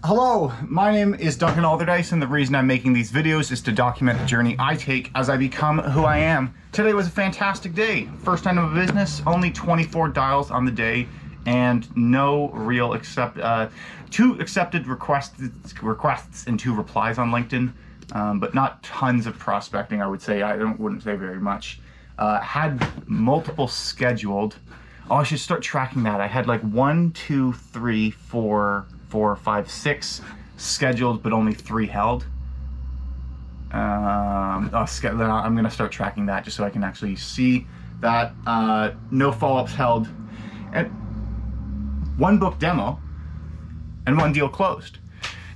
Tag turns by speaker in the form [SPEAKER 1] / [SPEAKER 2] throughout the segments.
[SPEAKER 1] Hello, my name is Duncan Alderdice, and the reason I'm making these videos is to document the journey I take as I become who I am. Today was a fantastic day. First time of business, only 24 dials on the day, and no real two accepted requests and 2 replies on LinkedIn, but not tons of prospecting, I would say. Wouldn't say very much. Had multiple scheduled. Oh, I should start tracking that. I had like 1, 2, 3, 4, 5, 6 scheduled, but only 3 held. I'm gonna start tracking that just so I can actually see that. No follow-ups held, and 1 book demo, and 1 deal closed.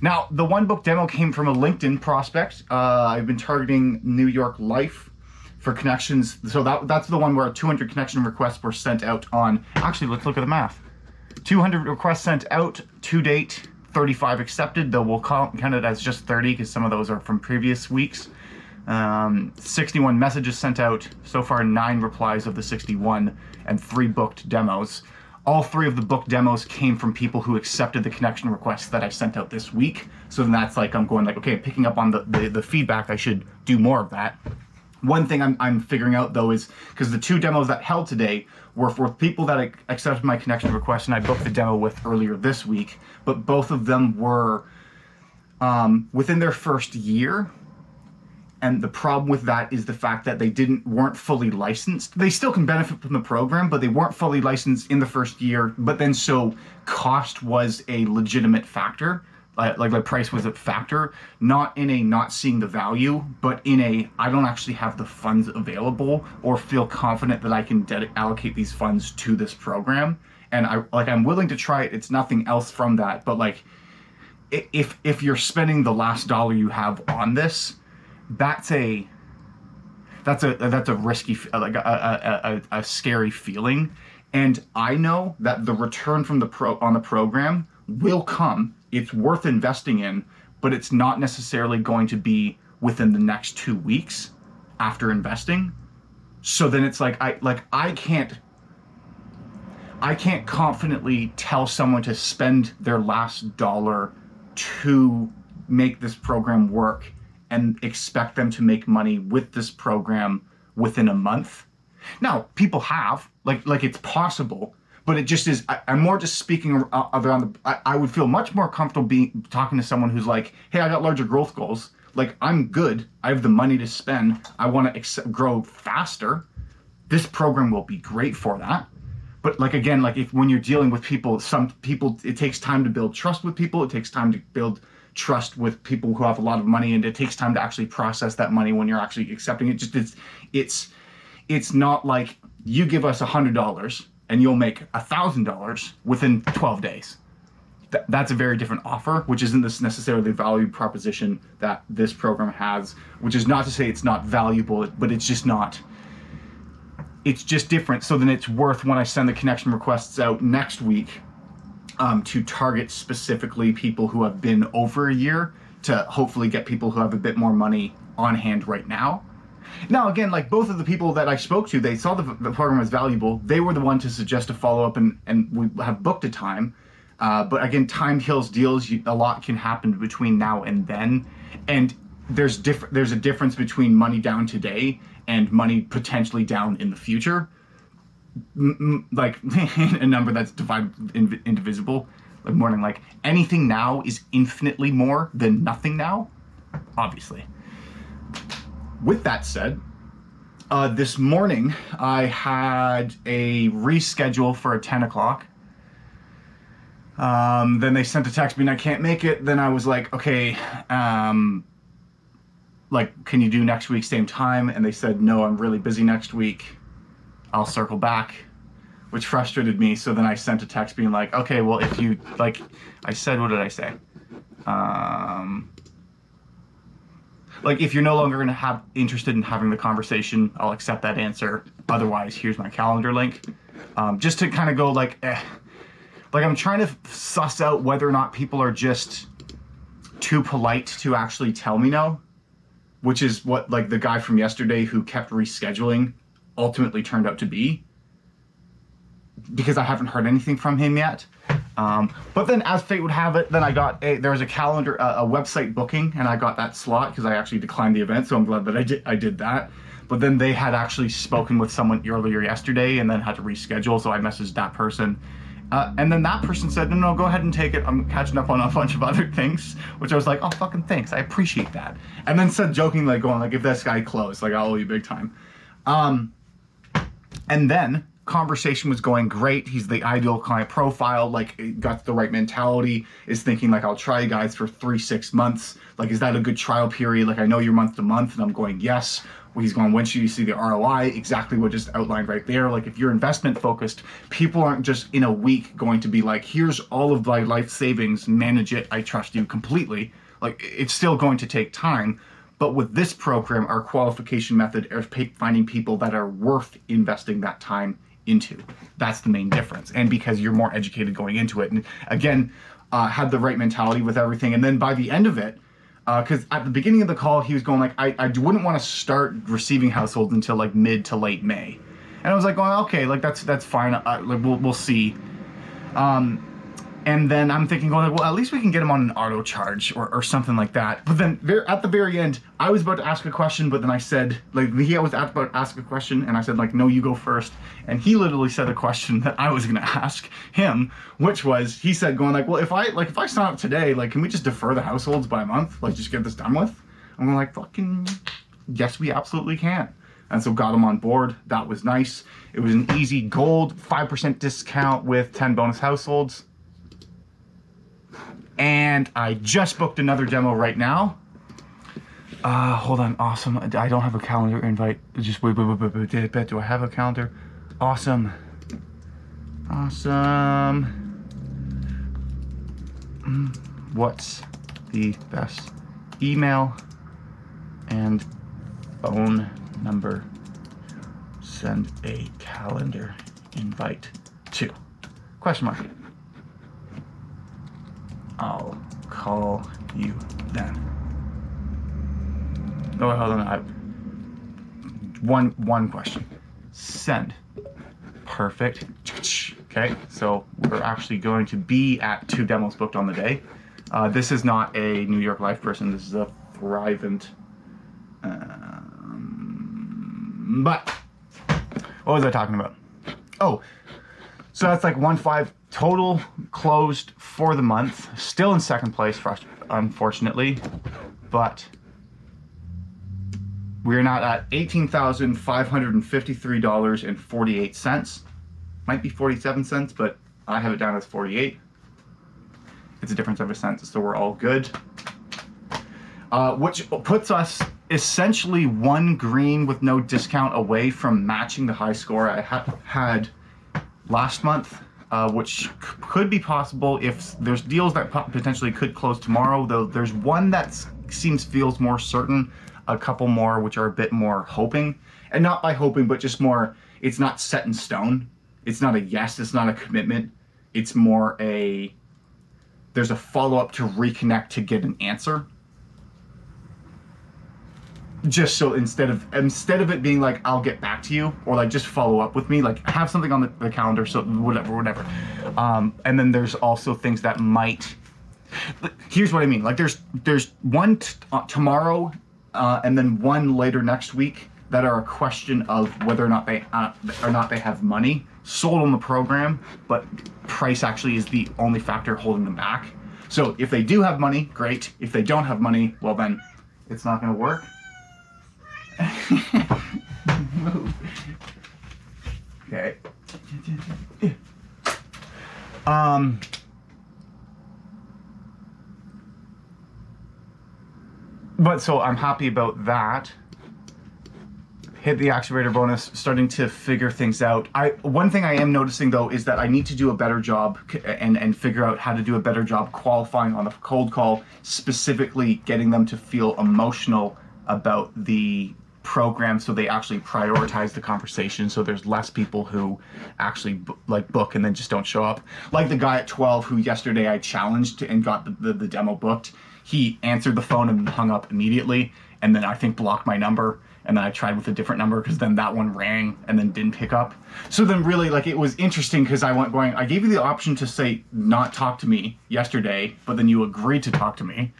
[SPEAKER 1] Now, the 1 book demo came from a LinkedIn prospect. I've been targeting New York Life for connections. So that's the one where 200 connection requests were sent out on. Actually, let's look at the math. 200 requests sent out to date, 35 accepted, though we'll count it as just 30 because some of those are from previous weeks. 61 messages sent out, so far 9 replies of the 61, and 3 booked demos. All 3 of the booked demos came from people who accepted the connection requests that I sent out this week. So then that's like, I'm going like, okay, picking up on the feedback, I should do more of that. One thing I'm figuring out though is, because the 2 demos that held today were for people that accepted my connection request and I booked the demo with earlier this week, but both of them were within their first year. And the problem with that is the fact that they weren't fully licensed. They still can benefit from the program, but they weren't fully licensed in the first year. But then so cost was a legitimate factor. Like price was a factor, not in a not seeing the value, but in a I don't actually have the funds available or feel confident that I can allocate these funds to this program. And I'm willing to try it. It's nothing else from that. But like, if you're spending the last dollar you have on this, that's a risky, like a scary feeling. And I know that the return from on the program will come. It's worth investing in, but it's not necessarily going to be within the next 2 weeks after investing. So then it's like I can't confidently tell someone to spend their last dollar to make this program work and expect them to make money with this program within a month. Now, people have, like it's possible, but it just is, I'm more just speaking around I would feel much more comfortable talking to someone who's like, hey, I got larger growth goals. Like, I'm good. I have the money to spend. I want to grow faster. This program will be great for that. But like, again, like when you're dealing with people, some people, it takes time to build trust with people. It takes time to build trust with people who have a lot of money, and it takes time to actually process that money when you're actually accepting it. Just it's not like you give us $100 and you'll make $1,000 within 12 days. That's a very different offer, which isn't this necessarily the value proposition that this program has, which is not to say it's not valuable, but it's just not. It's just different. So then it's worth, when I send the connection requests out next week, to target specifically people who have been over a year, to hopefully get people who have a bit more money on hand right now. Now, again, like both of the people that I spoke to, they saw the program as valuable. They were the one to suggest a follow-up, and we have booked a time. But again, time kills deals. A lot can happen between now and then. And there's a difference between money down today and money potentially down in the future. Like a number that's divided indivisible. Like more than like anything now is infinitely more than nothing now, obviously. With that said, this morning I had a reschedule for 10 o'clock. Then they sent a text being I can't make it. Then I was like, okay, like, can you do next week same time? And they said, no, I'm really busy next week. I'll circle back, which frustrated me. So then I sent a text being like, okay, well, if you, like, I said, what did I say? Like, if you're no longer going to interested in having the conversation, I'll accept that answer. Otherwise, here's my calendar link. Just to kind of go like, like I'm trying to suss out whether or not people are just too polite to actually tell me no, which is what like the guy from yesterday who kept rescheduling ultimately turned out to be, because I haven't heard anything from him yet. But then, as fate would have it, then there was a calendar, a website booking, and I got that slot because I actually declined the event. So I'm glad that I did that. But then they had actually spoken with someone earlier yesterday, and then had to reschedule. So I messaged that person, and then that person said, "No, go ahead and take it. I'm catching up on a bunch of other things," which I was like, "Oh, fucking thanks. I appreciate that." And then said jokingly, going like, "If this guy closed, like, I'll owe you big time." And then conversation was going great. He's the ideal client profile, like got the right mentality, is thinking like, I'll try you guys for 3-6 months. Like, is that a good trial period? Like, I know you're month to month. And I'm going, yes. Well, he's going, when should you see the ROI? Exactly what just outlined right there. Like, if you're investment focused, people aren't just in a week going to be like, here's all of my life savings, manage it, I trust you completely. Like, it's still going to take time. But with this program, our qualification method is finding people that are worth investing that time into. That's the main difference. And because you're more educated going into it. And again, had the right mentality with everything. And then by the end of it, because at the beginning of the call, he was going like, I wouldn't want to start receiving households until like mid to late May. And I was like, well, okay, like that's fine. Like we'll see. And then I'm thinking, well, at least we can get him on an auto charge or something like that. But then at the very end, I was about to ask a question, but then I said, like, he was about to ask a question, and I said, like, no, you go first. And he literally said a question that I was going to ask him, which was, he said, going like, well, if I sign up today, like, can we just defer the households by a month? Like, just get this done with? I'm like, fucking, yes, we absolutely can. And so got him on board. That was nice. It was an easy gold 5% discount with 10 bonus households. And I just booked another demo right now. Hold on, awesome. I don't have a calendar invite. Just wait. Do I have a calendar? Awesome. What's the best email and phone number? Send a calendar invite to? Question mark. I'll call you then. Oh, hold on. One question. Send. Perfect. Okay, so we're actually going to be at 2 demos booked on the day. This is not a New York Life person. This is a Thrivent. But what was I talking about? Oh, so that's like 1.5 total closed for the month. Still in second place, unfortunately, but we're not at $18,553.48. Might be 47 cents, but I have it down as 48. It's a difference of a cent, so we're all good. Which puts us essentially 1 green with no discount away from matching the high score I had last month, which could be possible if there's deals that potentially could close tomorrow, though there's one that feels more certain, a couple more which are a bit more hoping, and not by hoping, but just more, it's not set in stone. It's not a yes, it's not a commitment. It's more there's a follow-up to reconnect to get an answer. Just so instead of it being like, I'll get back to you, or like just follow up with me, like have something on the calendar, so whatever. And then there's also things that might, here's what I mean. Like there's one tomorrow, and then one later next week that are a question of whether or not they have money sold on the program, but price actually is the only factor holding them back. So if they do have money, great. If they don't have money, well then it's not going to work. Okay. But so I'm happy about that. Hit the accelerator bonus, starting to figure things out. One thing I am noticing though is that I need to do a better job and figure out how to do a better job qualifying on the cold call, specifically getting them to feel emotional about the programmed so they actually prioritize the conversation, so there's less people who actually book and then just don't show up. Like the guy at 12 who yesterday I challenged and got the demo booked. He answered the phone and hung up immediately, and then I think blocked my number, and then I tried with a different number because then that one rang and then didn't pick up. So then really, like, it was interesting because I gave you the option to say not talk to me yesterday, but then you agreed to talk to me,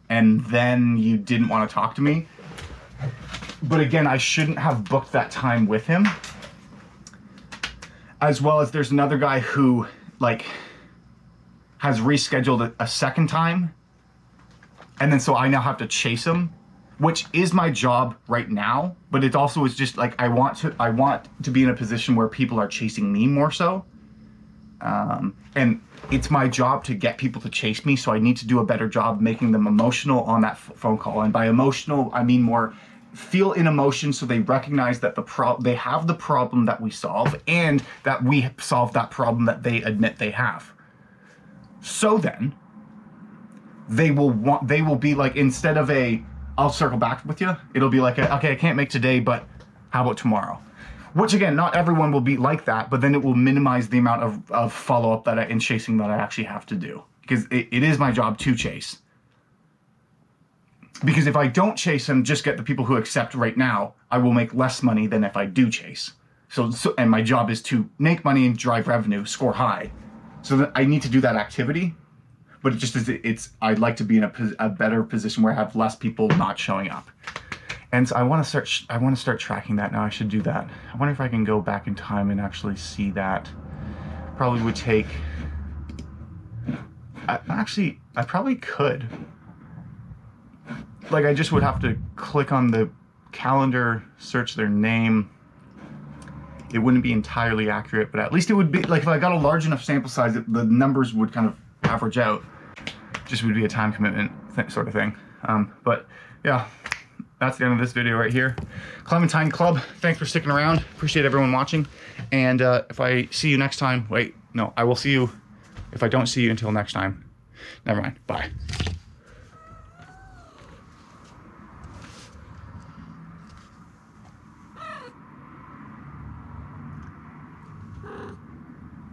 [SPEAKER 1] and then you didn't want to talk to me. But again, I shouldn't have booked that time with him. As well as there's another guy who, like, has rescheduled a second time, and then so I now have to chase him, which is my job right now, but it also is just like I want to be in a position where people are chasing me more so. And it's my job to get people to chase me, so I need to do a better job making them emotional on that phone call. And by emotional, I mean more feel in emotion, so they recognize that they have the problem that we solve, and that we solve that problem that they admit they have. So then they will be like, instead of I'll circle back with you, it'll be like okay, I can't make today, but how about tomorrow? Which again, not everyone will be like that, but then it will minimize the amount of follow-up and chasing that I actually have to do, because it is my job to chase. Because if I don't chase and just get the people who accept right now, I will make less money than if I do chase. So and my job is to make money and drive revenue, score high. So that I need to do that activity, but it just is, I'd like to be in a better position where I have less people not showing up. And so I want to start tracking that now. I should do that. I wonder if I can go back in time and actually see that. Probably would take, I probably could. Like, I just would have to click on the calendar, search their name. It wouldn't be entirely accurate, but at least it would be, like, if I got a large enough sample size, the numbers would kind of average out. Just would be a time commitment sort of thing. But yeah, that's the end of this video right here. Clementine Club, thanks for sticking around. Appreciate everyone watching. And if I see you next time, I will see you if I don't see you until next time. Never mind, bye.